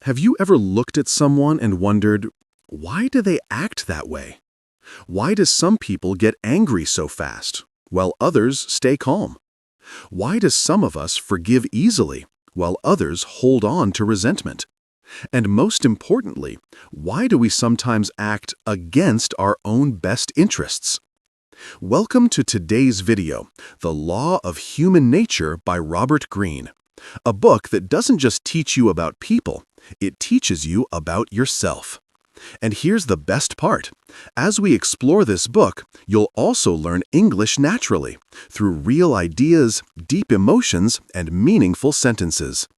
Have you ever looked at someone and wondered, why do they act that way? Why do some people get angry so fast, while others stay calm? Why do some of us forgive easily, while others hold on to resentment? And most importantly, why do we sometimes act against our own best interests? Welcome to today's video, The Law of Human Nature by Robert Greene, a book that doesn't just teach you about people, it teaches you about yourself. And here's the best part. As we explore this book, you'll also learn English naturally, through real ideas, deep emotions, and meaningful sentences.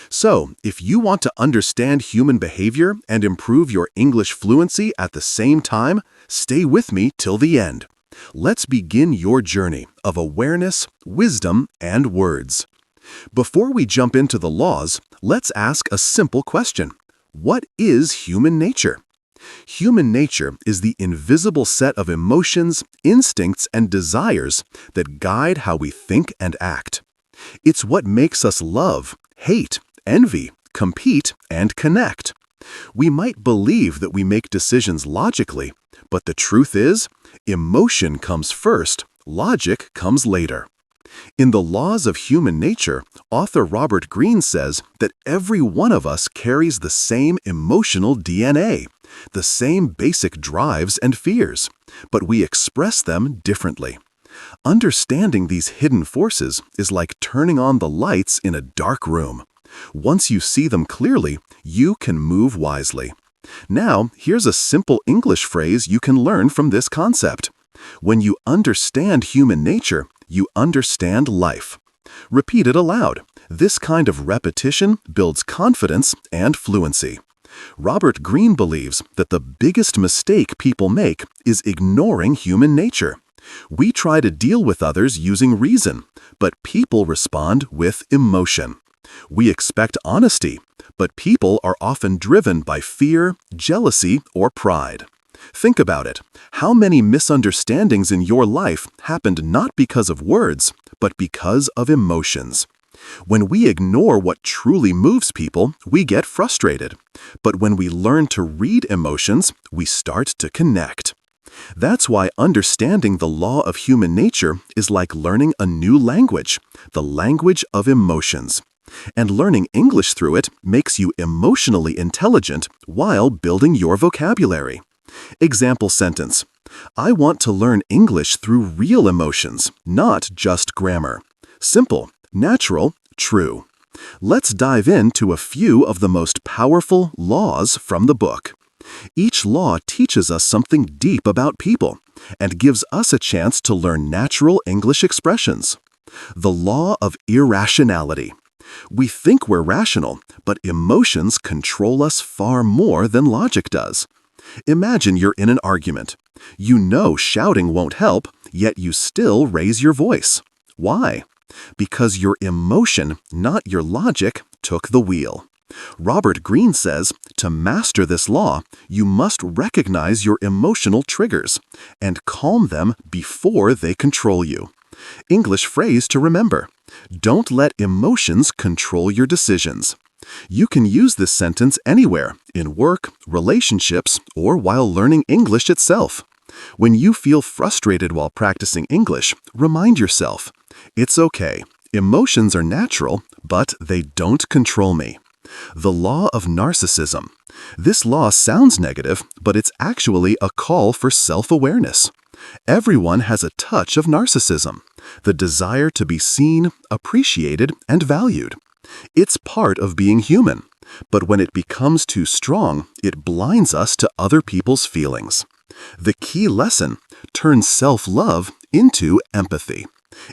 So, if you want to understand human behavior and improve your English fluency at the same time, stay with me till the end. Let's begin your journey of awareness, wisdom, and words. Before we jump into the laws, let's ask a simple question. What is human nature? Human nature is the invisible set of emotions, instincts, and desires that guide how we think and act. It's what makes us love, hate, envy, compete, and connect. We might believe that we make decisions logically, but the truth is, emotion comes first, logic comes later. In The Laws of Human Nature, author Robert Greene says that every one of us carries the same emotional DNA, the same basic drives and fears, but we express them differently. Understanding these hidden forces is like turning on the lights in a dark room. Once you see them clearly, you can move wisely. Now, here's a simple English phrase you can learn from this concept. When you understand human nature, you understand life. Repeat it aloud. This kind of repetition builds confidence and fluency. Robert Greene believes that the biggest mistake people make is ignoring human nature. We try to deal with others using reason, but people respond with emotion. We expect honesty, but people are often driven by fear, jealousy, or pride. Think about it. How many misunderstandings in your life happened not because of words, but because of emotions? When we ignore what truly moves people, we get frustrated. But when we learn to read emotions, we start to connect. That's why understanding the law of human nature is like learning a new language, the language of emotions. And learning English through it makes you emotionally intelligent while building your vocabulary. Example sentence. I want to learn English through real emotions, not just grammar. Simple, natural, true. Let's dive into a few of the most powerful laws from the book. Each law teaches us something deep about people and gives us a chance to learn natural English expressions. The law of irrationality. We think we're rational, but emotions control us far more than logic does. Imagine you're in an argument. You know shouting won't help, yet you still raise your voice. Why? Because your emotion, not your logic, took the wheel. Robert Greene says, to master this law, you must recognize your emotional triggers and calm them before they control you. English phrase to remember. Don't let emotions control your decisions. You can use this sentence anywhere, in work, relationships, or while learning English itself. When you feel frustrated while practicing English, remind yourself, it's okay. Emotions are natural, but they don't control me. The law of narcissism. This law sounds negative, but it's actually a call for self-awareness. Everyone has a touch of narcissism, the desire to be seen, appreciated, and valued. It's part of being human, but when it becomes too strong, it blinds us to other people's feelings. The key lesson: turn self-love into empathy.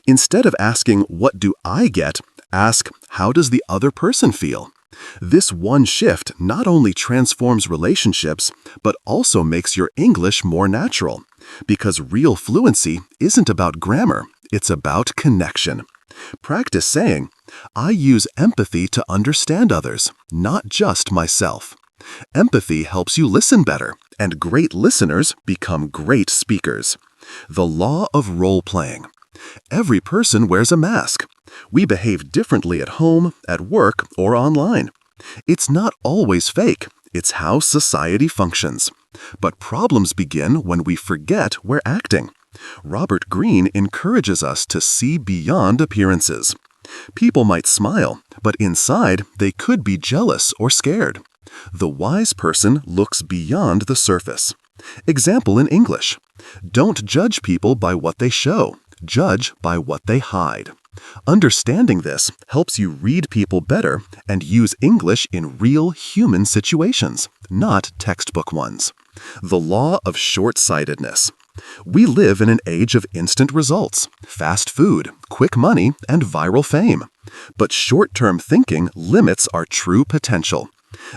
Instead of asking, what do I get? Ask, how does the other person feel? This one shift not only transforms relationships, but also makes your English more natural. Because real fluency isn't about grammar, it's about connection. Practice saying, I use empathy to understand others, not just myself. Empathy helps you listen better, and great listeners become great speakers. The law of role-playing. Every person wears a mask. We behave differently at home, at work, or online. It's not always fake. It's how society functions. But problems begin when we forget we're acting. Robert Greene encourages us to see beyond appearances. People might smile, but inside they could be jealous or scared. The wise person looks beyond the surface. Example in English: don't judge people by what they show. Judge by what they hide. Understanding this helps you read people better and use English in real human situations, not textbook ones. The law of short-sightedness. We live in an age of instant results, fast food, quick money, and viral fame. But short-term thinking limits our true potential.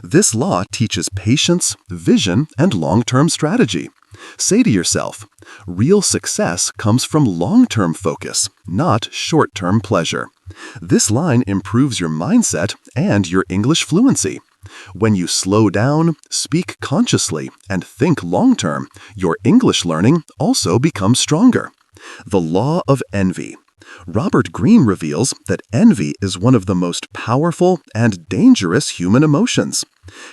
This law teaches patience, vision, and long-term strategy. Say to yourself, real success comes from long-term focus, not short-term pleasure. This line improves your mindset and your English fluency. When you slow down, speak consciously, and think long-term, your English learning also becomes stronger. The law of envy. Robert Greene reveals that envy is one of the most powerful and dangerous human emotions.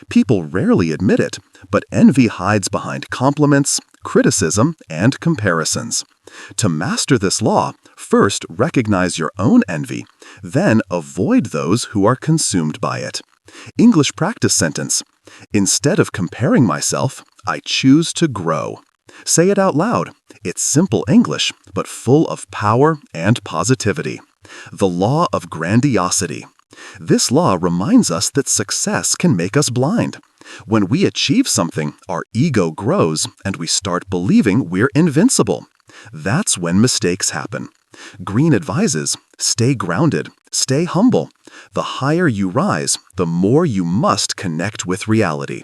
People rarely admit it, but envy hides behind compliments, criticism, and comparisons. To master this law, first recognize your own envy, then avoid those who are consumed by it. English practice sentence: instead of comparing myself, I choose to grow. Say it out loud. It's simple English, but full of power and positivity. The law of grandiosity. This law reminds us that success can make us blind. When we achieve something, our ego grows and we start believing we're invincible. That's when mistakes happen. Greene advises, stay grounded, stay humble. The higher you rise, the more you must connect with reality.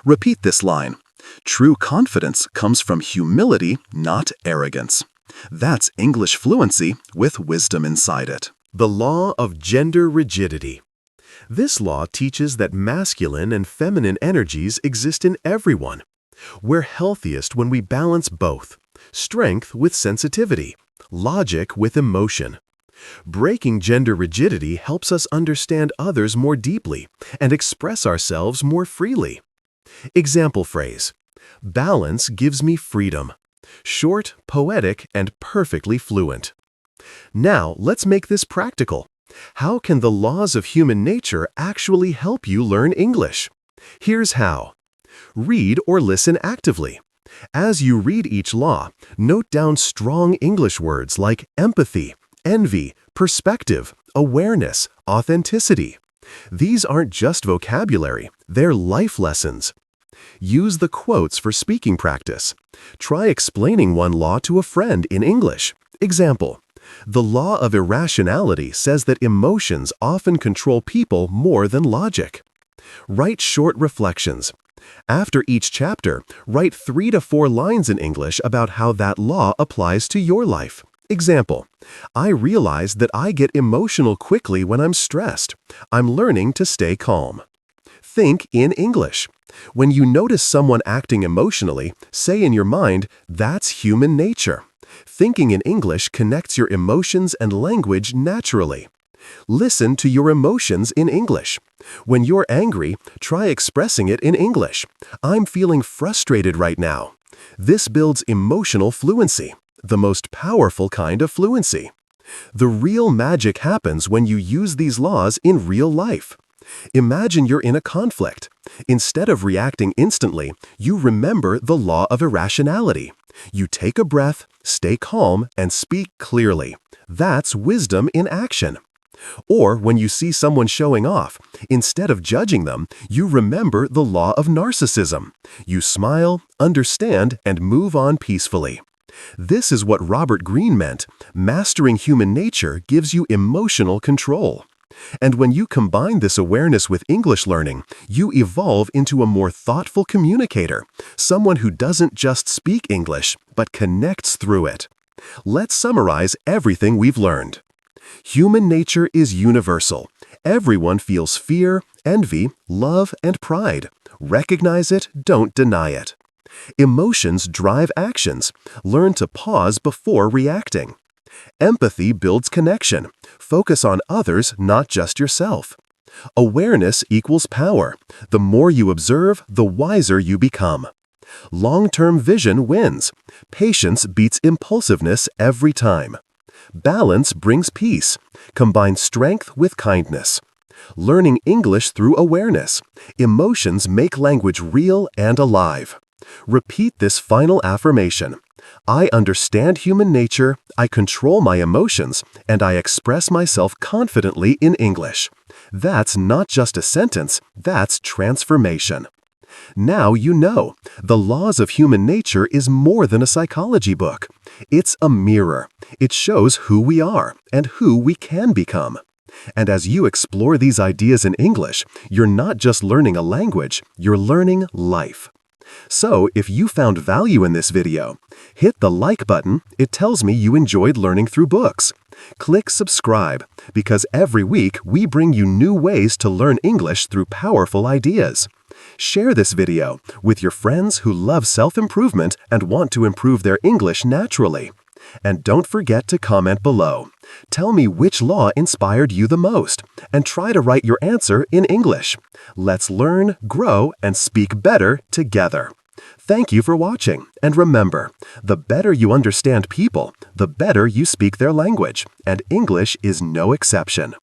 Repeat this line. True confidence comes from humility, not arrogance. That's English fluency with wisdom inside it. The law of gender rigidity. This law teaches that masculine and feminine energies exist in everyone. We're healthiest when we balance both, strength with sensitivity, logic with emotion. Breaking gender rigidity helps us understand others more deeply and express ourselves more freely. Example phrase: balance gives me freedom. Short, poetic, and perfectly fluent. Now, let's make this practical. How can the laws of human nature actually help you learn English? Here's how. Read or listen actively. As you read each law, note down strong English words like empathy, envy, perspective, awareness, authenticity. These aren't just vocabulary, they're life lessons. Use the quotes for speaking practice. Try explaining one law to a friend in English. Example: the law of irrationality says that emotions often control people more than logic. Write short reflections. After each chapter, write 3 to 4 lines in English about how that law applies to your life. Example: I realize that I get emotional quickly when I'm stressed. I'm learning to stay calm. Think in English. When you notice someone acting emotionally, say in your mind, that's human nature. Thinking in English connects your emotions and language naturally. Listen to your emotions in English. When you're angry, try expressing it in English. I'm feeling frustrated right now. This builds emotional fluency, the most powerful kind of fluency. The real magic happens when you use these laws in real life. Imagine you're in a conflict. Instead of reacting instantly, you remember the law of irrationality. You take a breath, stay calm, and speak clearly. That's wisdom in action. Or when you see someone showing off, instead of judging them, you remember the law of narcissism. You smile, understand, and move on peacefully. This is what Robert Greene meant. Mastering human nature gives you emotional control. And when you combine this awareness with English learning, you evolve into a more thoughtful communicator, someone who doesn't just speak English, but connects through it. Let's summarize everything we've learned. Human nature is universal. Everyone feels fear, envy, love, and pride. Recognize it, don't deny it. Emotions drive actions. Learn to pause before reacting. Empathy builds connection. Focus on others, not just yourself. Awareness equals power. The more you observe, the wiser you become. Long-term vision wins. Patience beats impulsiveness every time. Balance brings peace. Combine strength with kindness. Learning English through awareness. Emotions make language real and alive. Repeat this final affirmation. I understand human nature, I control my emotions, and I express myself confidently in English. That's not just a sentence, that's transformation. Now you know, The Laws of Human Nature is more than a psychology book. It's a mirror. It shows who we are and who we can become. And as you explore these ideas in English, you're not just learning a language, you're learning life. So, if you found value in this video, hit the like button. It tells me you enjoyed learning through books. Click subscribe, because every week we bring you new ways to learn English through powerful ideas. Share this video with your friends who love self-improvement and want to improve their English naturally. And don't forget to comment below. Tell me which law inspired you the most, and try to write your answer in English. Let's learn, grow, and speak better together. Thank you for watching, and remember, the better you understand people, the better you speak their language, and English is no exception.